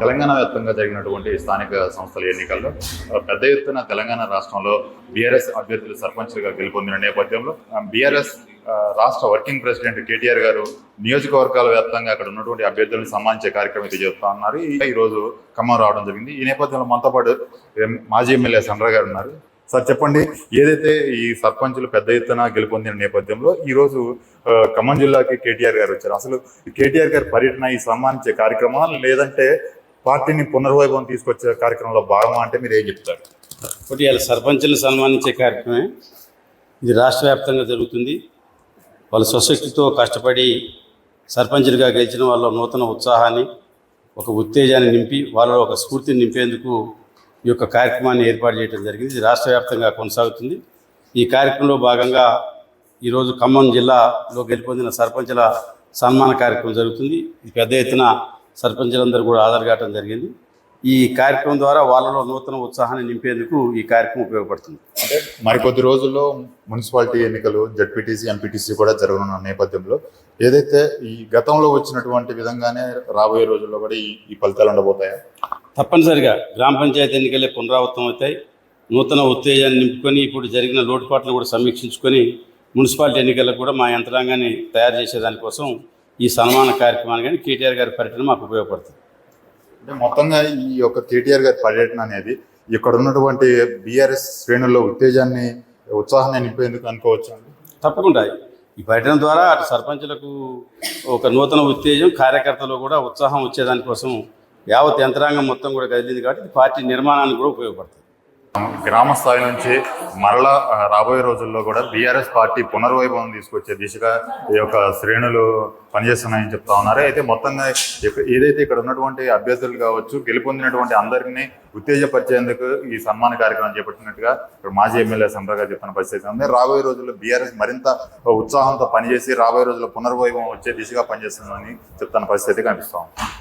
తెలంగాణ వ్యాప్తంగా జరిగినటువంటి స్థానిక సంస్థల ఎన్నికల్లో పెద్ద ఎత్తున తెలంగాణ రాష్ట్రంలో బీఆర్ఎస్ అభ్యర్థులు సర్పంచ్లుగా గెలుపొందిన నేపథ్యంలో బీఆర్ఎస్ రాష్ట్ర వర్కింగ్ ప్రెసిడెంట్ కేటీఆర్ గారు నియోజకవర్గాల వ్యాప్తంగా అక్కడ ఉన్నటువంటి అభ్యర్థులను సన్మానించే కార్యక్రమం అయితే చేస్తూ ఉన్నారు. ఈ రోజు ఖమ్మం రావడం జరిగింది. ఈ నేపథ్యంలో మనతో పాటు మాజీ ఎమ్మెల్యే సండ్ర గారు ఉన్నారు. సార్ చెప్పండి, ఏదైతే ఈ సర్పంచులు పెద్ద ఎత్తున గెలుపొందిన నేపథ్యంలో ఈ రోజు ఖమ్మం జిల్లాకి కేటీఆర్ గారు వచ్చారు. అసలు కేటీఆర్ గారి పర్యటన ఈ సన్మానించే కార్యక్రమం లేదంటే పార్టీని పునర్వైభవం తీసుకొచ్చే కార్యక్రమంలో భాగమా అంటే మీరు ఏం చెప్తారు? ఒకటి ఇలా సర్పంచులను సన్మానించే కార్యక్రమమే. ఇది రాష్ట్ర వ్యాప్తంగా జరుగుతుంది. వాళ్ళ స్వశక్తితో కష్టపడి సర్పంచులుగా గెలిచిన వాళ్ళ నూతన ఉత్సాహాన్ని, ఒక ఉత్తేజాన్ని నింపి వాళ్ళలో ఒక స్ఫూర్తిని నింపేందుకు ఈ యొక్క కార్యక్రమాన్ని ఏర్పాటు చేయడం జరిగింది. ఇది రాష్ట్ర వ్యాప్తంగా కొనసాగుతుంది. ఈ కార్యక్రమంలో భాగంగా ఈరోజు ఖమ్మం జిల్లాలో గెలుపొందిన సర్పంచుల సన్మాన కార్యక్రమం జరుగుతుంది. ఇది పెద్ద ఎత్తున సర్పంచులందరూ కూడా హాజరు కావడం జరిగింది. ఈ కార్యక్రమం ద్వారా వాళ్ళలో నూతన ఉత్సాహాన్ని నింపేందుకు ఈ కార్యక్రమం ఉపయోగపడుతుంది. అంటే మరికొద్ది రోజుల్లో మున్సిపాలిటీ ఎన్నికలు, జడ్పీటీసీ, ఎంపీటీసీ కూడా జరగనున్న నేపథ్యంలో ఏదైతే ఈ గతంలో వచ్చినటువంటి విధంగానే రాబోయే రోజుల్లో కూడా ఈ ఫలితాలు ఉండబోతాయా? తప్పనిసరిగా గ్రామ పంచాయతీ ఎన్నికలే పునరావృతం అవుతాయి. నూతన ఉత్తేజాన్ని నింపుకొని ఇప్పుడు జరిగిన లోటుపాట్లను కూడా సమీక్షించుకొని మున్సిపాలిటీ ఎన్నికలకు కూడా మా యంత్రాంగాన్ని తయారు చేసేదానికోసం ఈ సన్మాన కార్యక్రమాన్ని కానీ కేటీఆర్ గారి పర్యటన మాకు ఉపయోగపడుతుంది. అంటే మొత్తంగా ఈ యొక్క కేటీఆర్ గారి పర్యటన అనేది ఇక్కడ ఉన్నటువంటి బీఆర్ఎస్ శ్రేణుల్లో ఉత్సాహాన్ని నింపేందుకు అనుకోవచ్చు. తప్పకుండా ఈ పర్యటన ద్వారా అటు సర్పంచులకు ఒక నూతన ఉత్తేజం, కార్యకర్తలు కూడా ఉత్సాహం వచ్చేదానికోసం యావత్ యంత్రాంగం మొత్తం కూడా కదిలింది కాబట్టి పార్టీ నిర్మాణానికి కూడా ఉపయోగపడుతుంది. గ్రామ స్థాయి నుంచి మరలా రాబోయే రోజుల్లో కూడా బీఆర్ఎస్ పార్టీ పునర్వైభవం తీసుకొచ్చే దిశగా ఈ యొక్క శ్రేణులు పనిచేస్తున్నాయని చెప్తా ఉన్నారు. అయితే మొత్తంగా ఏదైతే ఇక్కడ ఉన్నటువంటి అభ్యర్థులు కావచ్చు, గెలుపొందినటువంటి అందరినీ ఉత్తేజపరిచేందుకు ఈ సన్మాన కార్యక్రమం చేపట్టినట్టుగా ఇక్కడ మాజీ ఎమ్మెల్యే సండ్ర గారు చెప్తున్న పరిస్థితి ఉంది. రాబోయే రోజుల్లో బీఆర్ఎస్ మరింత ఉత్సాహంతో పనిచేసి రాబోయే రోజుల్లో పునర్వైభవం వచ్చే దిశగా పనిచేస్తుందని చెప్తున్న పరిస్థితి కనిపిస్తా ఉంది.